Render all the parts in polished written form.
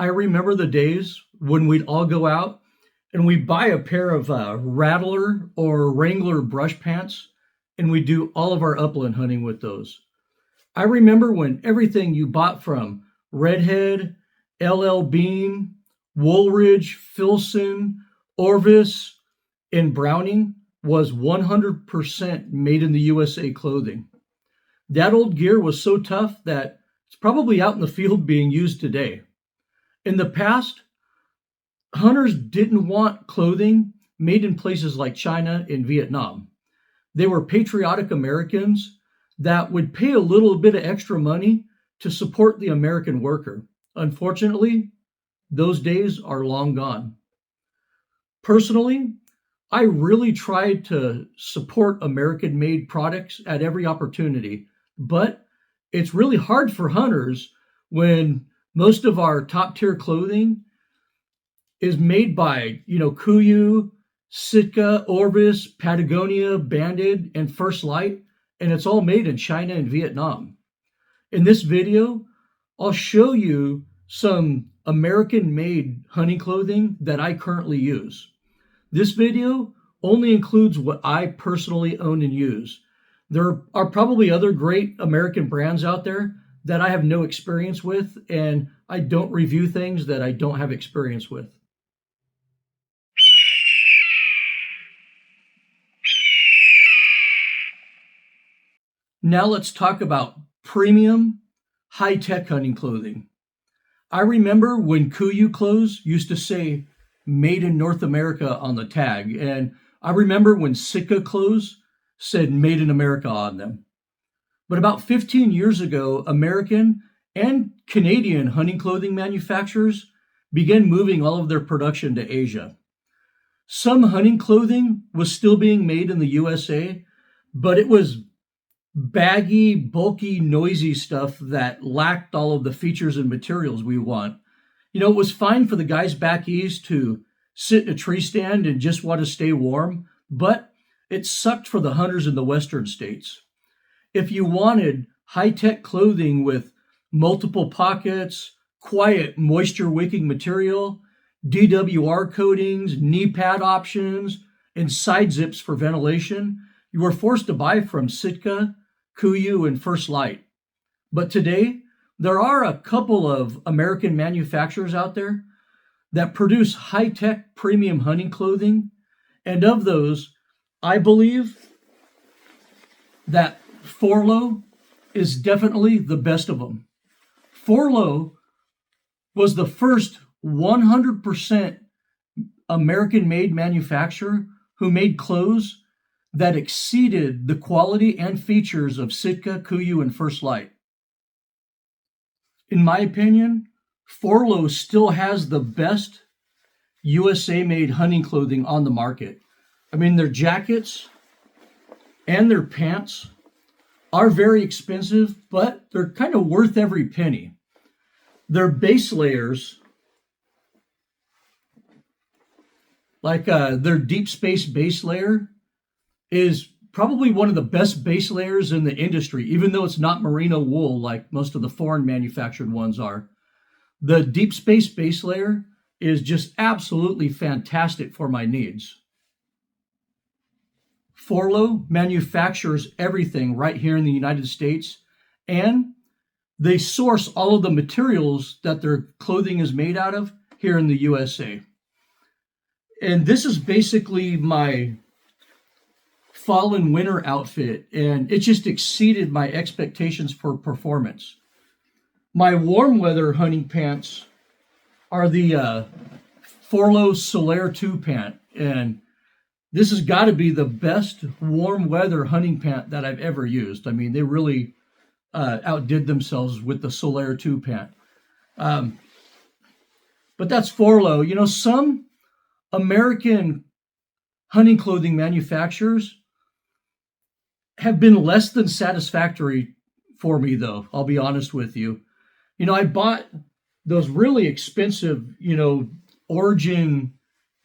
I remember the days when we'd all go out and we'd buy a pair of Rattler or Wrangler brush pants, and we'd do all of our upland hunting with those. I remember when everything you bought from Redhead, LL Bean, Woolridge, Filson, Orvis, and Browning was 100% made in the USA clothing. That old gear was so tough that it's probably out in the field being used today. In the past, hunters didn't want clothing made in places like China and Vietnam. They were patriotic Americans that would pay a little bit of extra money to support the American worker. Unfortunately, those days are long gone. Personally, I really tried to support American made products at every opportunity, but it's really hard for hunters when most of our top tier clothing is made by, Kuiu, Sitka, Orvis, Patagonia, Banded, and First Light, and it's all made in China and Vietnam. In this video, I'll show you some American-made hunting clothing that I currently use. This video only includes what I personally own and use. There are probably other great American brands out there that I have no experience with, and I don't review things that I don't have experience with. Now let's talk about premium, high-tech hunting clothing. I remember when Kuiu clothes used to say made in North America on the tag, and I remember when Sitka clothes said made in America on them. But about 15 years ago, American and Canadian hunting clothing manufacturers began moving all of their production to Asia. Some hunting clothing was still being made in the USA, but it was baggy, bulky, noisy stuff that lacked all of the features and materials we want. It was fine for the guys back east to sit in a tree stand and just want to stay warm, but it sucked for the hunters in the western states. If you wanted high-tech clothing with multiple pockets, quiet moisture-wicking material, DWR coatings, knee pad options, and side zips for ventilation, you were forced to buy from Sitka, Kuiu, and First Light. But today, there are a couple of American manufacturers out there that produce high-tech premium hunting clothing, and of those, I believe that Forloh is definitely the best of them. Forloh was the first 100% American-made manufacturer who made clothes that exceeded the quality and features of Sitka, Kuiu, and First Light. In my opinion, Forloh still has the best USA-made hunting clothing on the market. I mean, their jackets and their pants are very expensive, but they're kind of worth every penny. Their base layers, like their Deep Space base layer, is probably one of the best base layers in the industry, even though it's not merino wool like most of the foreign manufactured ones are. The Deep Space base layer is just absolutely fantastic for my needs. Forloh manufactures everything right here in the United States, and they source all of the materials that their clothing is made out of here in the USA. And this is basically my fall and winter outfit, and it just exceeded my expectations for performance. My warm weather hunting pants are the Forloh Solaire 2 pant, and this has got to be the best warm weather hunting pant that I've ever used. I mean, they really outdid themselves with the Solaire 2 pant. But that's Forloh. Some American hunting clothing manufacturers have been less than satisfactory for me, though. I'll be honest with you. I bought those really expensive, Origin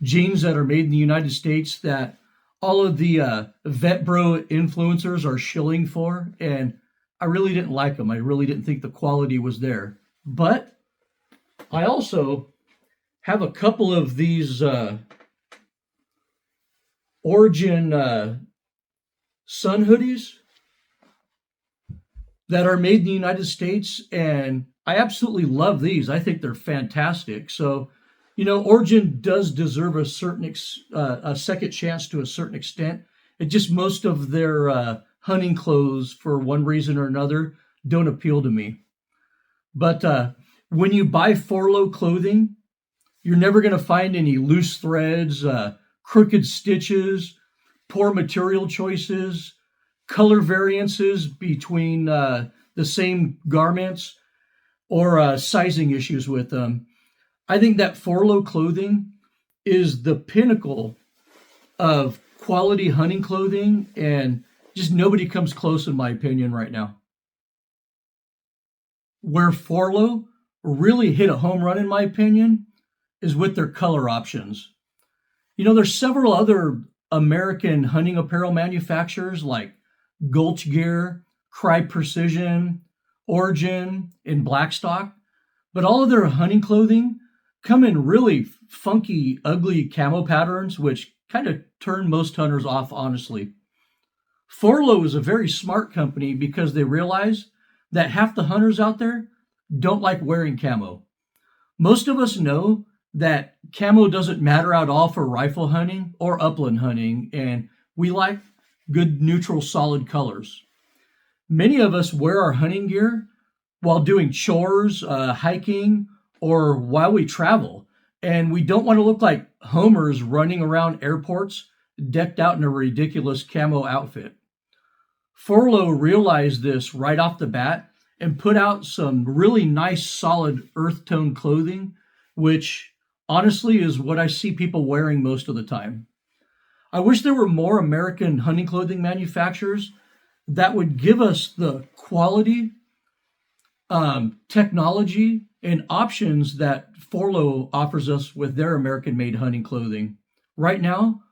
jeans that are made in the United States that all of the vet bro influencers are shilling for, and I really didn't like them. I really didn't think the quality was there. But I also have a couple of these Origin sun hoodies that are made in the United States, and I absolutely love these. I think they're fantastic. So, Origin does deserve a second chance to a certain extent. It just most of their hunting clothes, for one reason or another, don't appeal to me. But when you buy Forlow clothing, you're never going to find any loose threads, crooked stitches, poor material choices, color variances between the same garments, or sizing issues with them. I think that Forlow clothing is the pinnacle of quality hunting clothing, and just nobody comes close, in my opinion, right now. Where Forlow really hit a home run, in my opinion, is with their color options. There's several other American hunting apparel manufacturers like Gulch Gear, Cry Precision, Origin, and Blackstock, but all of their hunting clothing come in really funky, ugly camo patterns, which kind of turn most hunters off, honestly. Forlow is a very smart company because they realize that half the hunters out there don't like wearing camo. Most of us know that camo doesn't matter at all for rifle hunting or upland hunting, and we like good, neutral, solid colors. Many of us wear our hunting gear while doing chores, hiking, or while we travel, and we don't want to look like homers running around airports decked out in a ridiculous camo outfit. Forlow realized this right off the bat and put out some really nice, solid earth tone clothing, which honestly is what I see people wearing most of the time. I wish there were more American hunting clothing manufacturers that would give us the quality, technology, and options that Forlow offers us with their American made hunting clothing. Right now,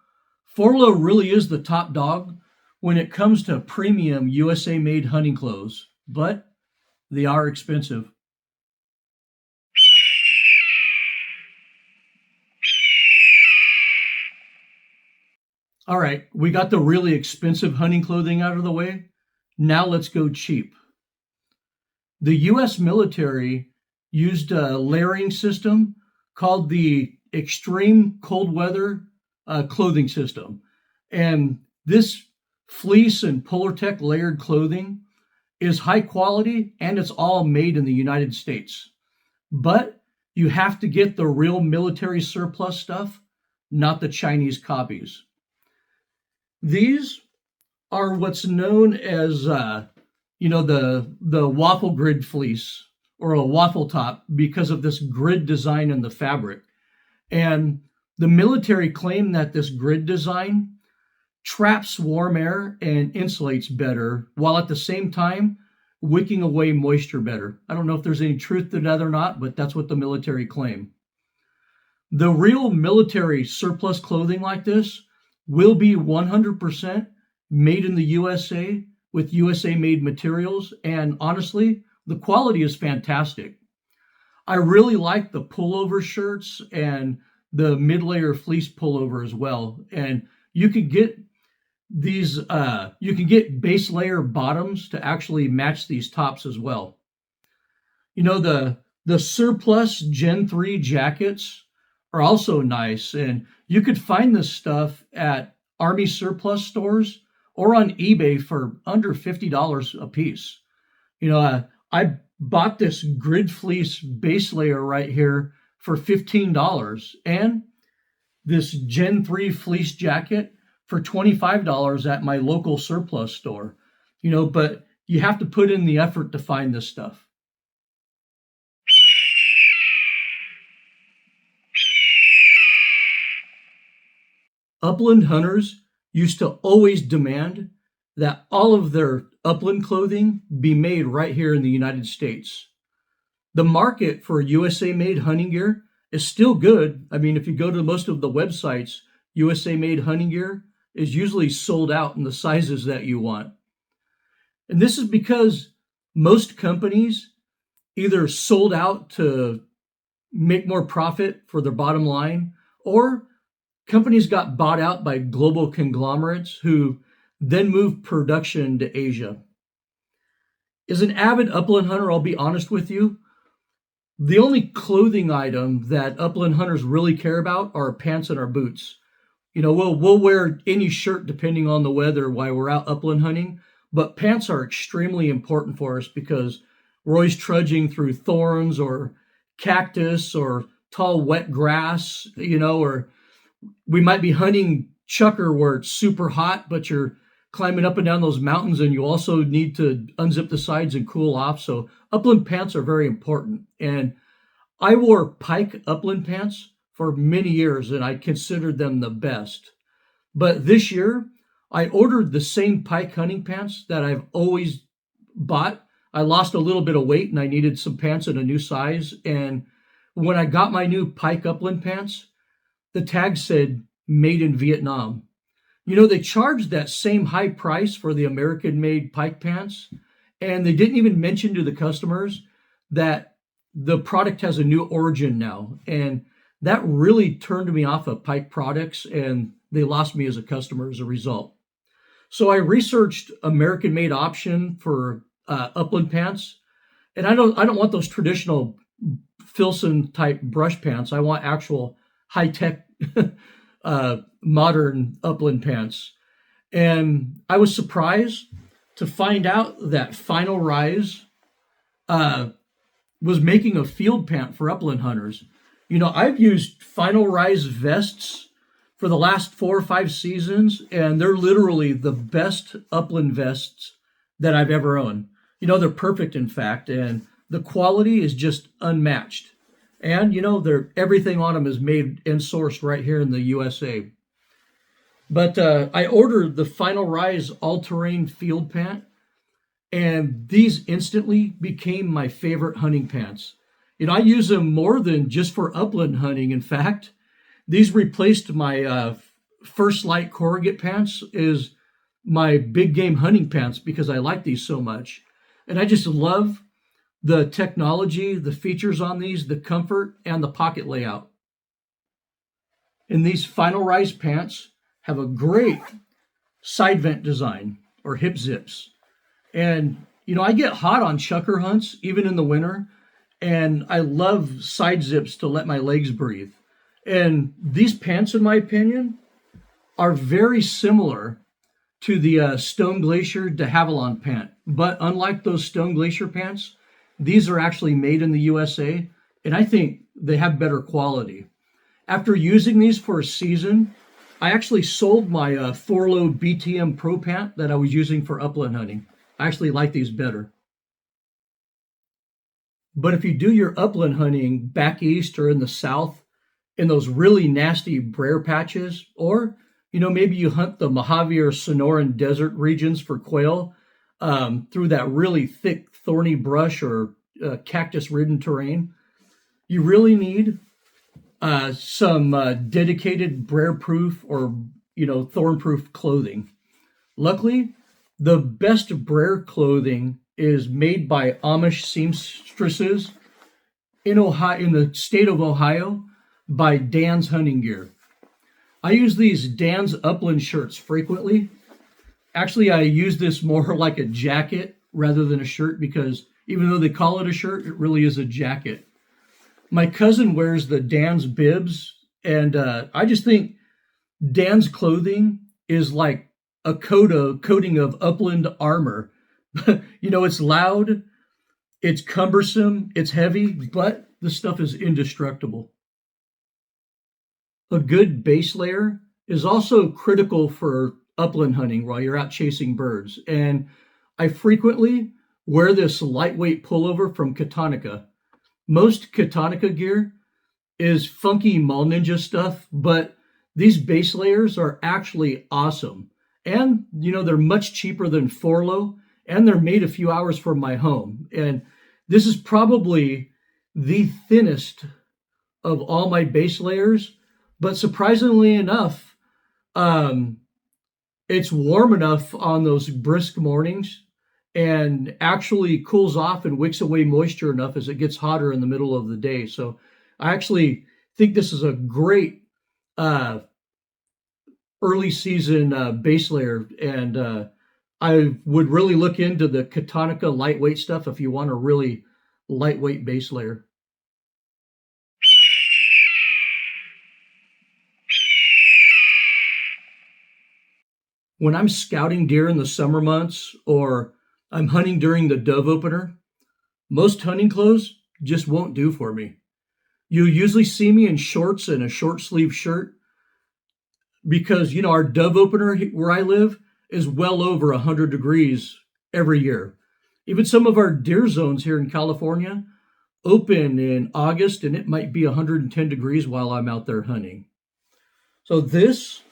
Forlow really is the top dog when it comes to premium USA made hunting clothes, but they are expensive. All right, we got the really expensive hunting clothing out of the way. Now let's go cheap. The US military used a layering system called the Extreme Cold Weather Clothing System. And this fleece and Polartec layered clothing is high quality, and it's all made in the United States. But you have to get the real military surplus stuff, not the Chinese copies. These are what's known as, the waffle grid fleece or a waffle top because of this grid design in the fabric. And the military claim that this grid design traps warm air and insulates better, while at the same time wicking away moisture better. I don't know if there's any truth to that or not, but that's what the military claim. The real military surplus clothing like this will be 100% made in the USA with USA made materials, and honestly, the quality is fantastic. I really like the pullover shirts and the mid-layer fleece pullover as well. And you can get base layer bottoms to actually match these tops as well. The surplus Gen 3 jackets are also nice, and you could find this stuff at Army surplus stores or on eBay for under $50 a piece. I bought this grid fleece base layer right here for $15, and this Gen 3 fleece jacket for $25 at my local surplus store. But you have to put in the effort to find this stuff. Upland hunters used to always demand that all of their upland clothing be made right here in the United States. The market for USA made hunting gear is still good. I mean, if you go to most of the websites, USA made hunting gear is usually sold out in the sizes that you want. And this is because most companies either sold out to make more profit for their bottom line, or companies got bought out by global conglomerates who then moved production to Asia. As an avid upland hunter, I'll be honest with you, the only clothing item that upland hunters really care about are our pants and our boots. We'll wear any shirt depending on the weather while we're out upland hunting, but pants are extremely important for us because we're always trudging through thorns or cactus or tall wet grass, or we might be hunting chucker where it's super hot, but you're climbing up and down those mountains and you also need to unzip the sides and cool off. So upland pants are very important. And I wore pike upland pants for many years and I considered them the best. But this year, I ordered the same pike hunting pants that I've always bought. I lost a little bit of weight and I needed some pants in a new size. And when I got my new pike upland pants, the tag said made in Vietnam. They charged that same high price for the American made pike pants. And they didn't even mention to the customers that the product has a new origin now. And that really turned me off of pike products and they lost me as a customer as a result. So I researched American made option for upland pants. And I don't want those traditional Filson type brush pants. I want actual high tech modern upland pants. And I was surprised to find out that Final Rise was making a field pant for upland hunters. I've used Final Rise vests for the last 4 or 5 seasons, and they're literally the best upland vests that I've ever owned. They're perfect, in fact, and the quality is just unmatched. And, everything on them is made and sourced right here in the USA. But I ordered the Final Rise all-terrain field pant, and these instantly became my favorite hunting pants. I use them more than just for upland hunting. In fact, these replaced my First Light corrugate pants as my big game hunting pants because I like these so much. And I just love the technology, the features on these, the comfort, and the pocket layout. And these Final Rise pants have a great side vent design or hip zips. And, I get hot on chucker hunts, even in the winter, and I love side zips to let my legs breathe. And these pants, in my opinion, are very similar to the Stone Glacier de Havilland pant. But unlike those Stone Glacier pants, these are actually made in the USA, and I think they have better quality. After using these for a season, I actually sold my Forlow BTM Pro pant that I was using for upland hunting. I actually like these better. But if you do your upland hunting back east or in the south, in those really nasty briar patches, or maybe you hunt the Mojave or Sonoran desert regions for quail through that really thick, thorny brush or cactus-ridden terrain, you really need some dedicated briar-proof or thorn-proof clothing. Luckily, the best briar clothing is made by Amish seamstresses in Ohio, in the state of Ohio, by Dan's Hunting Gear. I use these Dan's Upland shirts frequently. Actually, I use this more like a jacket rather than a shirt because even though they call it a shirt, it really is a jacket. My cousin wears the Dan's bibs, and I just think Dan's clothing is like a coating of upland armor. It's loud, it's cumbersome, it's heavy, but the stuff is indestructible. A good base layer is also critical for upland hunting while you're out chasing birds. And I frequently wear this lightweight pullover from Katanika. Most Katanika gear is funky Mall Ninja stuff, but these base layers are actually awesome. And, they're much cheaper than Forlow, and they're made a few hours from my home. And this is probably the thinnest of all my base layers, but surprisingly enough, it's warm enough on those brisk mornings and actually cools off and wicks away moisture enough as it gets hotter in the middle of the day. So I actually think this is a great uh, early season base layer, and I would really look into the Katonica lightweight stuff if you want a really lightweight base layer. When I'm scouting deer in the summer months or I'm hunting during the dove opener, most hunting clothes just won't do for me. You usually see me in shorts and a short sleeve shirt because, our dove opener where I live is well over 100 degrees every year. Even some of our deer zones here in California open in August and it might be 110 degrees while I'm out there hunting. So this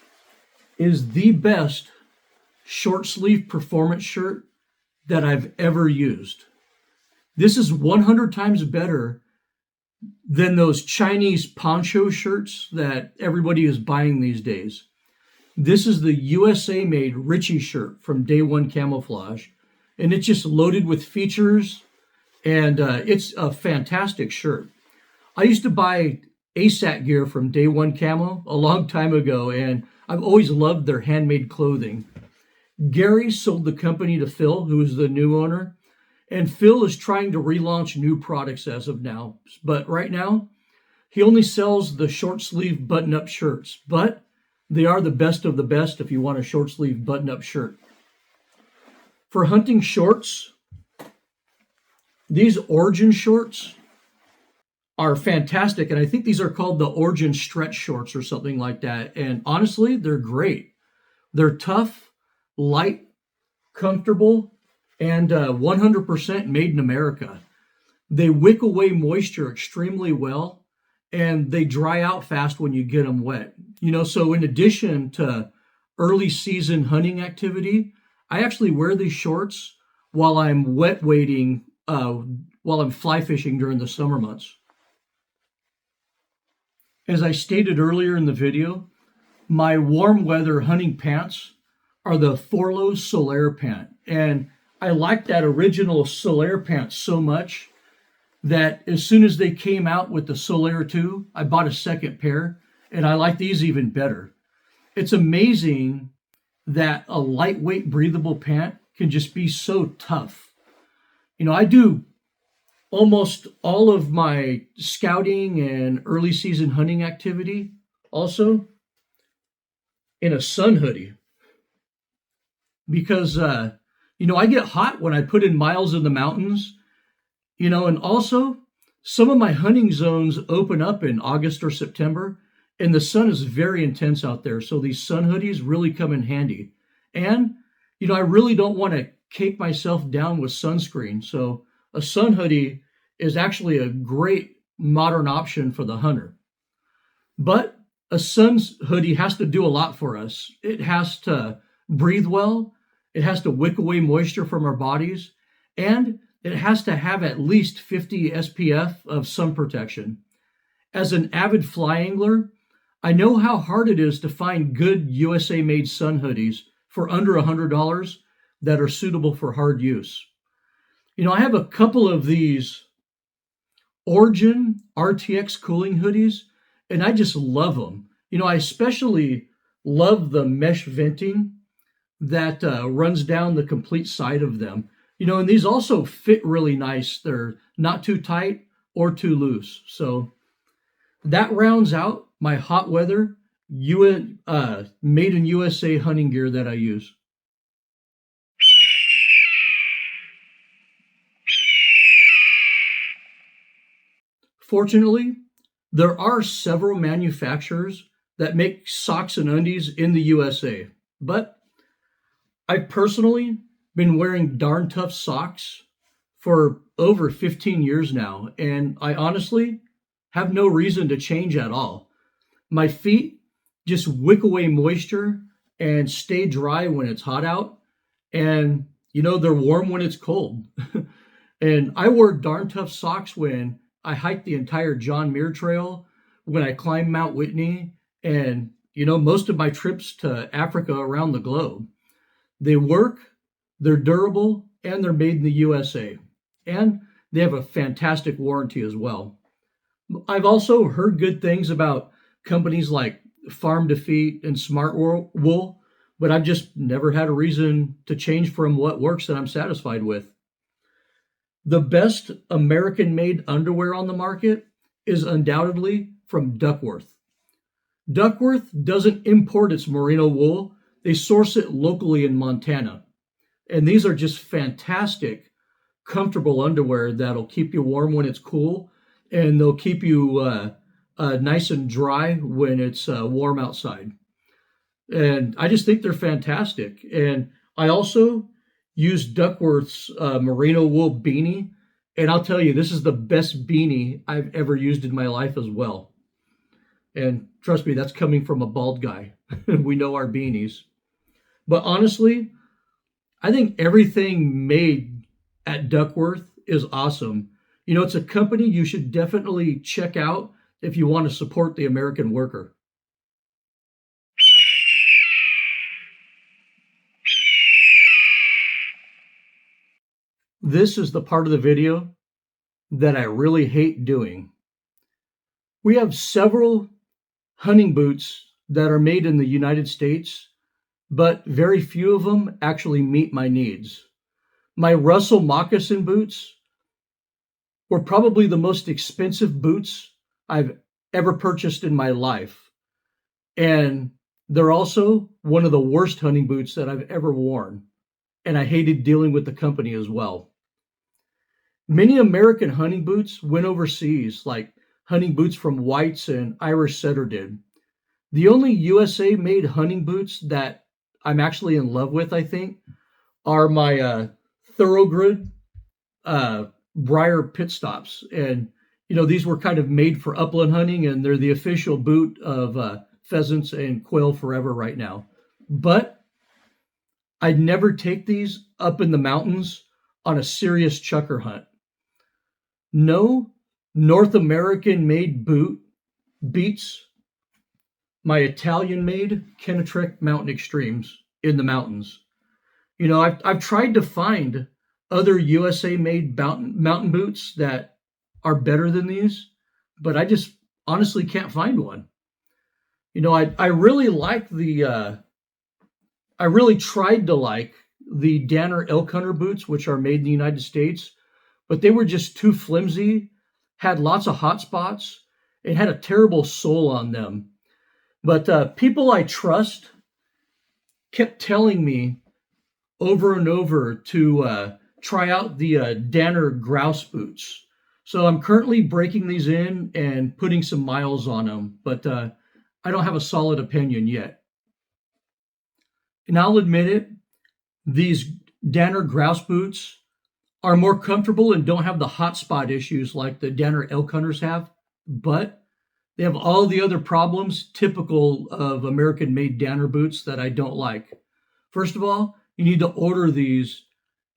is the best short sleeve performance shirt that I've ever used. This is 100 times better than those Chinese poncho shirts that everybody is buying these days. This is the USA made Ritchie shirt from Day One Camouflage, and it's just loaded with features, and it's a fantastic shirt. I used to buy ASAT gear from Day One Camo a long time ago, and I've always loved their handmade clothing. Gary sold the company to Phil, who is the new owner, and Phil is trying to relaunch new products as of now. But right now, he only sells the short sleeve button up shirts, but they are the best of the best if you want a short sleeve button up shirt. For hunting shorts, these Origin shorts are fantastic, and I think these are called the Origin stretch shorts or something like that. And honestly, they're great. They're tough, light, comfortable, and 100% made in America. They wick away moisture extremely well, and they dry out fast when you get them wet. So in addition to early season hunting activity, I actually wear these shorts while I'm wet wading, while I'm fly fishing during the summer months. As I stated earlier in the video, my warm weather hunting pants are the Forlo Solaire pant. And I like that original Solaire pant so much that as soon as they came out with the Solaire 2, I bought a second pair, and I like these even better. It's amazing that a lightweight, breathable pant can just be so tough. I do almost all of my scouting and early season hunting activity also in a sun hoodie because, I get hot when I put in miles in the mountains, and also some of my hunting zones open up in August or September, and the sun is very intense out there. So these sun hoodies really come in handy. And, I really don't want to cake myself down with sunscreen. So a sun hoodie is actually a great modern option for the hunter. But a sun hoodie has to do a lot for us. It has to breathe well. It has to wick away moisture from our bodies, and it has to have at least 50 SPF of sun protection. As an avid fly angler, I know how hard it is to find good USA-made sun hoodies for under $100 that are suitable for hard use. I have a couple of these Origin RTX cooling hoodies, and I just love them. I especially love the mesh venting that runs down the complete side of them. And these also fit really nice. They're not too tight or too loose. So that rounds out my hot weather made in USA hunting gear that I use. Fortunately, there are several manufacturers that make socks and undies in the USA, but I've personally been wearing Darn Tough socks for over 15 years now, and I honestly have no reason to change at all. My feet just wick away moisture and stay dry when it's hot out, and they're warm when it's cold. And I wore Darn Tough socks when I hiked the entire John Muir Trail, when I climbed Mount Whitney, and most of my trips to Africa around the globe. They work, they're durable, and they're made in the USA. And they have a fantastic warranty as well. I've also heard good things about companies like Farm to Feet and Smart Wool, but I've just never had a reason to change from what works that I'm satisfied with. The best American made underwear on the market is undoubtedly from Duckworth. Duckworth doesn't import its merino wool, they source it locally in Montana. And these are just fantastic, comfortable underwear that'll keep you warm when it's cool, and they'll keep you nice and dry when it's warm outside. And I just think they're fantastic. And I also use Duckworth's merino wool beanie, and I'll tell you, this is the best beanie I've ever used in my life as well. And trust me, that's coming from a bald guy. We know our beanies. But honestly, I think everything made at Duckworth is awesome. You know, it's a company you should definitely check out if you want to support the American worker. This is the part of the video that I really hate doing. We have several hunting boots that are made in the United States, but very few of them actually meet my needs. My Russell moccasin boots were probably the most expensive boots I've ever purchased in my life. And they're also one of the worst hunting boots that I've ever worn. And I hated dealing with the company as well. Many American hunting boots went overseas, like hunting boots from White's and Irish Setter did. The only USA made hunting boots that I'm actually in love with, I think, are my Thoroughbred Briar pit stops. And, you know, these were kind of made for upland hunting, and they're the official boot of pheasants and quail forever right now. But I'd never take these up in the mountains on a serious chucker hunt. No North American made boot beats my Italian made Kenetrek Mountain Extremes in the mountains. You know, I've tried to find other USA made mountain boots that are better than these, but I just honestly can't find one. You know, I really like I really tried to like the Danner elk hunter boots, which are made in the United States, but they were just too flimsy, had lots of hot spots, and had a terrible sole on them. But people I trust kept telling me over and over to try out the Danner grouse boots. So I'm currently breaking these in and putting some miles on them, but I don't have a solid opinion yet. And I'll admit it, these Danner grouse boots are more comfortable and don't have the hot spot issues like the Danner elk hunters have, but they have all the other problems typical of American made Danner boots that I don't like. First of all, you need to order these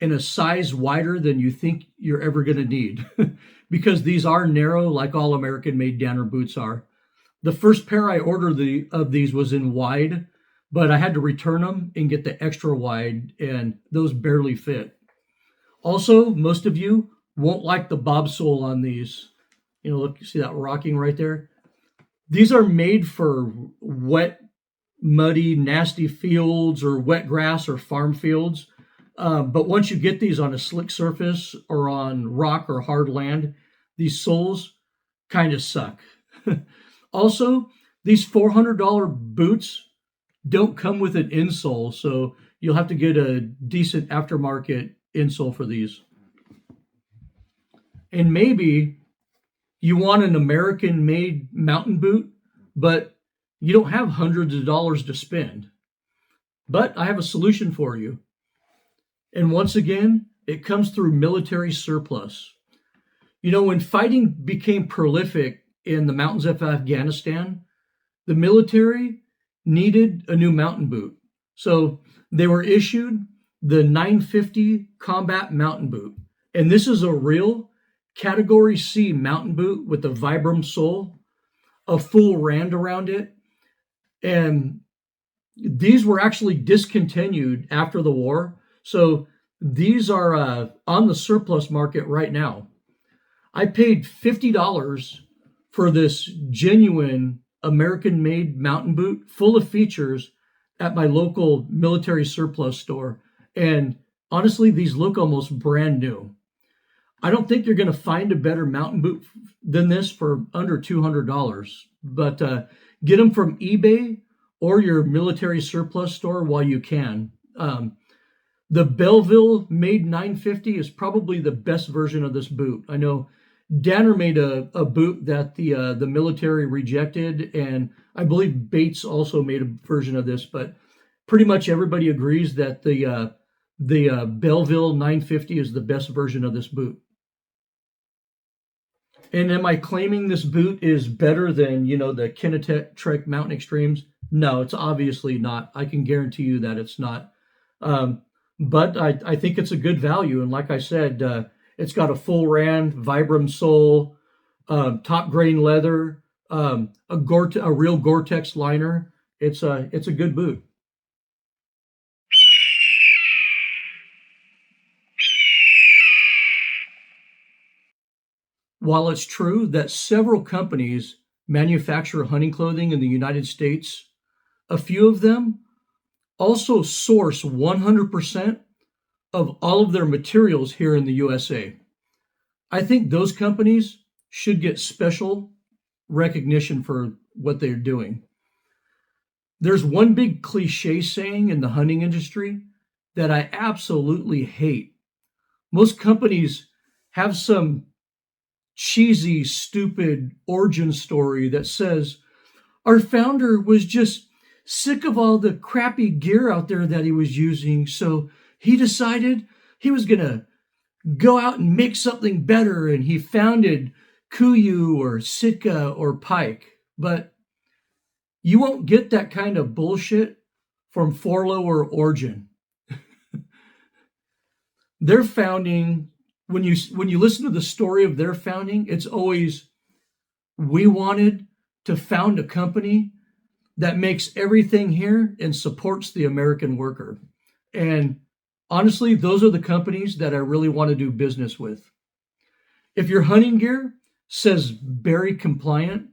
in a size wider than you think you're ever going to need because these are narrow like all American made Danner boots are. The first pair I ordered of these was in wide, but I had to return them and get the extra wide, and those barely fit. Also, most of you won't like the bob sole on these. You know, look, you see that rocking right there? These are made for wet, muddy, nasty fields or wet grass or farm fields. But once you get these on a slick surface or on rock or hard land, these soles kind of suck. Also, these $400 boots don't come with an insole, so you'll have to get a decent aftermarket insole for these. And maybe you want an American made mountain boot, but you don't have hundreds of dollars to spend. But I have a solution for you. And once again, it comes through military surplus. You know, when fighting became prolific in the mountains of Afghanistan, the military needed a new mountain boot. So they were issued the 950 Combat Mountain Boot. And this is a real Category C mountain boot with a Vibram sole, a full rand around it. And these were actually discontinued after the war. So these are on the surplus market right now. I paid $50 for this genuine American-made mountain boot full of features at my local military surplus store. And honestly, these look almost brand new. I don't think you're going to find a better mountain boot than this for under $200, but get them from eBay or your military surplus store while you can. The Belleville made 950 is probably the best version of this boot. I know Danner made a boot that the military rejected, and I believe Bates also made a version of this, but pretty much everybody agrees that the Belleville 950 is the best version of this boot. And am I claiming this boot is better than, the Kinetec Mountain Extremes? No, it's obviously not. I can guarantee you that it's not. But I think it's a good value. And like I said, it's got a full Rand, Vibram sole, top grain leather, a real Gore-Tex liner. It's a good boot. While it's true that several companies manufacture hunting clothing in the United States, a few of them also source 100% of all of their materials here in the USA. I think those companies should get special recognition for what they're doing. There's one big cliche saying in the hunting industry that I absolutely hate. Most companies have some cheesy, stupid origin story that says our founder was just sick of all the crappy gear out there that he was using, so he decided he was going to go out and make something better, and he founded Kuiu or Sitka or Pike. But you won't get that kind of bullshit from Forloh or Origin. Their founding, when you listen to the story of their founding, it's always, we wanted to found a company that makes everything here and supports the American worker. And honestly, those are the companies that I really want to do business with. If your hunting gear says Berry compliant,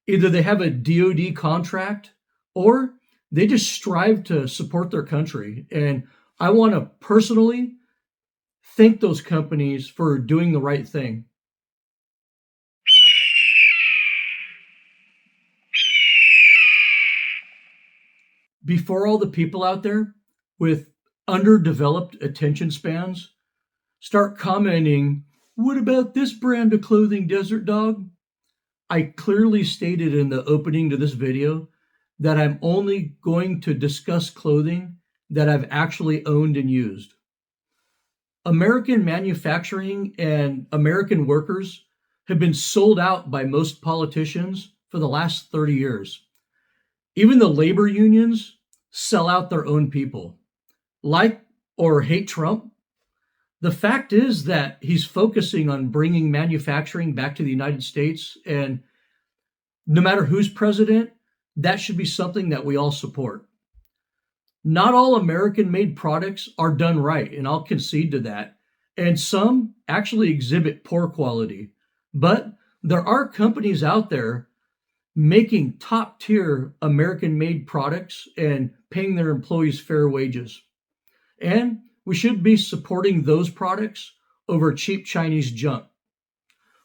either they have a DoD contract or they just strive to support their country. And I want to personally thank those companies for doing the right thing. Before all the people out there with underdeveloped attention spans start commenting, "What about this brand of clothing, Desert Dog?" I clearly stated in the opening to this video that I'm only going to discuss clothing that I've actually owned and used. American manufacturing and American workers have been sold out by most politicians for the last 30 years. Even the labor unions sell out their own people. Like or hate Trump, the fact is that he's focusing on bringing manufacturing back to the United States, and no matter who's president, that should be something that we all support. Not all American-made products are done right, and I'll concede to that, and some actually exhibit poor quality. But there are companies out there making top-tier American-made products and paying their employees fair wages. And we should be supporting those products over cheap Chinese junk.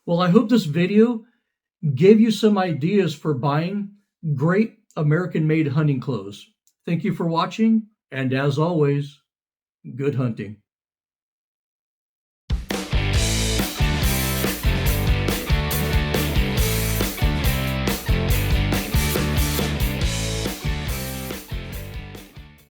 Well, I hope this video gave you some ideas for buying great American-made hunting clothes. Thank you for watching, and as always, good hunting.